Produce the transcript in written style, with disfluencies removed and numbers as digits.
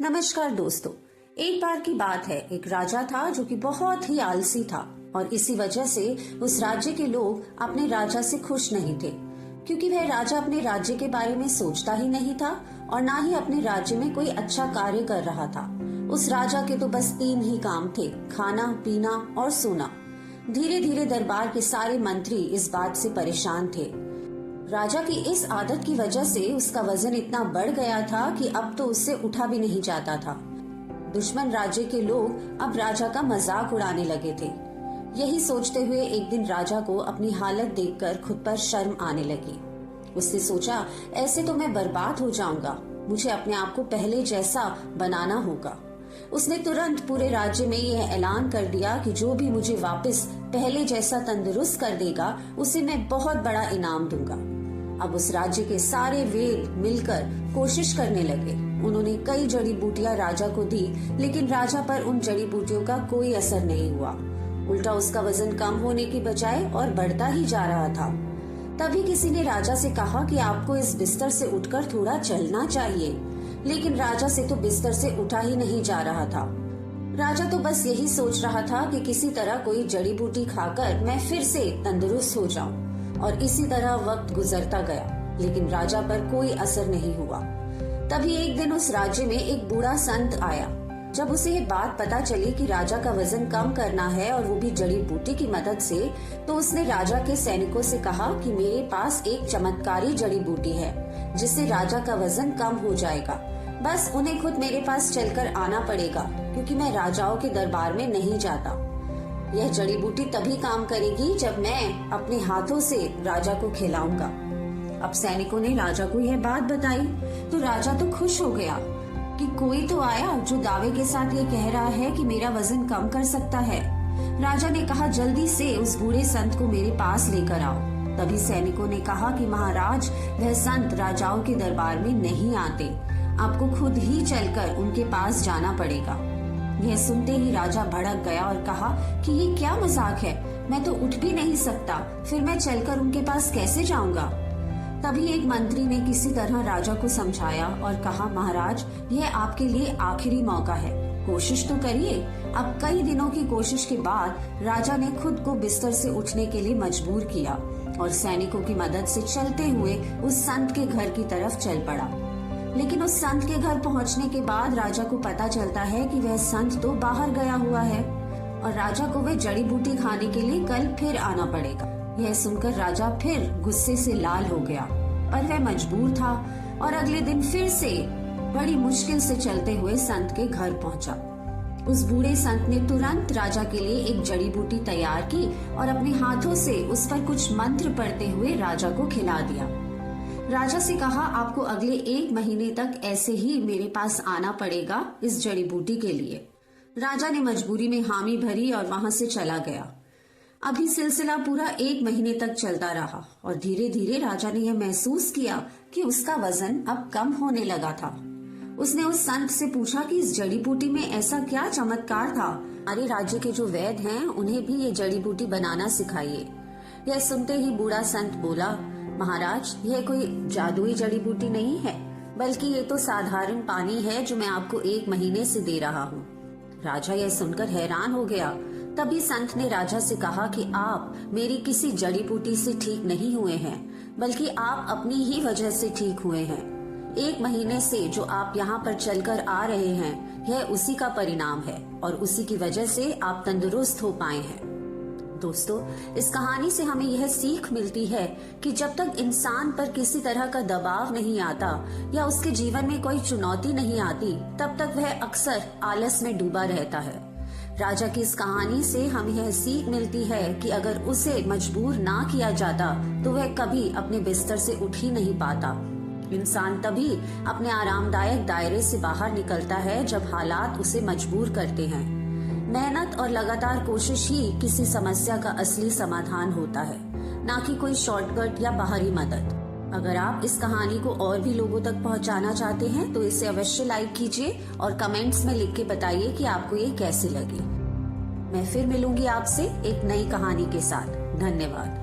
नमस्कार दोस्तों। एक बार की बात है, एक राजा था जो कि बहुत ही आलसी था और इसी वजह से उस राज्य के लोग अपने राजा से खुश नहीं थे, क्योंकि वह राजा अपने राज्य के बारे में सोचता ही नहीं था और ना ही अपने राज्य में कोई अच्छा कार्य कर रहा था। उस राजा के तो बस 3 ही काम थे, खाना, पीना और सोना। धीरे धीरे दरबार के सारे मंत्री इस बात से परेशान थे। राजा की इस आदत की वजह से उसका वजन इतना बढ़ गया था कि अब तो उससे उठा भी नहीं जाता था। दुश्मन राज्य के लोग अब राजा का मजाक उड़ाने लगे थे। यही सोचते हुए एक दिन राजा को अपनी हालत देखकर खुद पर शर्म आने लगी। उसने सोचा, ऐसे तो मैं बर्बाद हो जाऊंगा, मुझे अपने आप को पहले जैसा बनाना होगा। उसने तुरंत पूरे राज्य में यह ऐलान कर दिया कि जो भी मुझे वापस पहले जैसा तंदुरुस्त कर देगा उसे मैं बहुत बड़ा इनाम दूंगा। अब उस राज्य के सारे वेद मिलकर कोशिश करने लगे। उन्होंने कई जड़ी बूटियां राजा को दी, लेकिन राजा पर उन जड़ी बूटियों का कोई असर नहीं हुआ। उल्टा उसका वजन कम होने की बजाय और बढ़ता ही जा रहा था। तभी किसी ने राजा से कहा कि आपको इस बिस्तर से उठकर थोड़ा चलना चाहिए, लेकिन राजा से तो बिस्तर से उठा ही नहीं जा रहा था। राजा तो बस यही सोच रहा था कि किसी तरह कोई जड़ी बूटी खाकर मैं फिर से तंदुरुस्त हो जाऊं, और इसी तरह वक्त गुजरता गया, लेकिन राजा पर कोई असर नहीं हुआ। तभी एक दिन उस राज्य में एक बूढ़ा संत आया। जब उसे ये बात पता चली कि राजा का वजन कम करना है और वो भी जड़ी बूटी की मदद से, तो उसने राजा के सैनिकों से कहा कि मेरे पास एक चमत्कारी जड़ी बूटी है जिससे राजा का वजन कम हो जाएगा। बस उन्हें खुद मेरे पास चलकर आना पड़ेगा, क्योंकि मैं राजाओं के दरबार में नहीं जाता। यह जड़ी बूटी तभी काम करेगी जब मैं अपने हाथों से राजा को खिलाऊंगा। अब सैनिकों ने राजा को यह बात बताई तो राजा तो खुश हो गया कि कोई तो आया जो दावे के साथ ये कह रहा है कि मेरा वजन कम कर सकता है। राजा ने कहा, जल्दी से उस बूढ़े संत को मेरे पास लेकर आओ। तभी सैनिकों ने कहा कि महाराज, वह संत राजाओं के दरबार में नहीं आते, आपको खुद ही चलकर उनके पास जाना पड़ेगा। यह सुनते ही राजा भड़क गया और कहा कि ये क्या मजाक है, मैं तो उठ भी नहीं सकता, फिर मैं चलकर उनके पास कैसे जाऊंगा। तभी एक मंत्री ने किसी तरह राजा को समझाया और कहा, महाराज, यह आपके लिए आखिरी मौका है, कोशिश तो करिए। अब कई दिनों की कोशिश के बाद राजा ने खुद को बिस्तर से उठने के लिए मजबूर किया और सैनिकों की मदद से चलते हुए उस संत के घर की तरफ चल पड़ा। लेकिन उस संत के घर पहुंचने के बाद राजा को पता चलता है कि वह संत तो बाहर गया हुआ है और राजा को वह जड़ी बूटी खाने के लिए कल फिर आना पड़ेगा। यह सुनकर राजा फिर गुस्से से लाल हो गया, पर वह मजबूर था और अगले दिन फिर से बड़ी मुश्किल से चलते हुए संत के घर पहुंचा। उस बूढ़े संत ने तुरंत राजा के लिए एक जड़ी बूटी तैयार की और अपने हाथों से उस पर कुछ मंत्र पढ़ते हुए राजा को खिला दिया। राजा से कहा, आपको अगले 1 महीने तक ऐसे ही मेरे पास आना पड़ेगा इस जड़ी बूटी के लिए। राजा ने मजबूरी में हामी भरी और वहां से चला गया। अभी सिलसिला पूरा 1 महीने तक चलता रहा और धीरे धीरे राजा ने यह महसूस किया कि उसका वजन अब कम होने लगा था। उसने उस संत से पूछा कि इस जड़ी बूटी में ऐसा क्या चमत्कार था, हमारे राज्य के जो वैद्य हैं उन्हें भी ये जड़ी बूटी बनाना सिखाइए। यह सुनते ही बूढ़ा संत बोला, महाराज, यह कोई जादुई जड़ी बूटी नहीं है, बल्कि ये तो साधारण पानी है जो मैं आपको 1 महीने से दे रहा हूँ। राजा यह सुनकर हैरान हो गया। तभी संत ने राजा से कहा कि आप मेरी किसी जड़ी बूटी से ठीक नहीं हुए हैं, बल्कि आप अपनी ही वजह से ठीक हुए हैं। 1 महीने से जो आप यहाँ पर चलकर आ रहे हैं, यह उसी का परिणाम है और उसी की वजह से आप तंदुरुस्त हो पाए हैं। दोस्तों, इस कहानी से हमें यह सीख मिलती है कि जब तक इंसान पर किसी तरह का दबाव नहीं आता या उसके जीवन में कोई चुनौती नहीं आती, तब तक वह अक्सर आलस में डूबा रहता है। राजा की इस कहानी से हमें यह सीख मिलती है कि अगर उसे मजबूर ना किया जाता तो वह कभी अपने बिस्तर से उठ ही नहीं पाता। इंसान तभी अपने आरामदायक दायरे से बाहर निकलता है जब हालात उसे मजबूर करते हैं। मेहनत और लगातार कोशिश ही किसी समस्या का असली समाधान होता है, ना कि कोई शॉर्टकट या बाहरी मदद। अगर आप इस कहानी को और भी लोगों तक पहुंचाना चाहते हैं तो इसे अवश्य लाइक कीजिए और कमेंट्स में लिख के बताइए कि आपको ये कैसी लगी। मैं फिर मिलूंगी आपसे एक नई कहानी के साथ। धन्यवाद।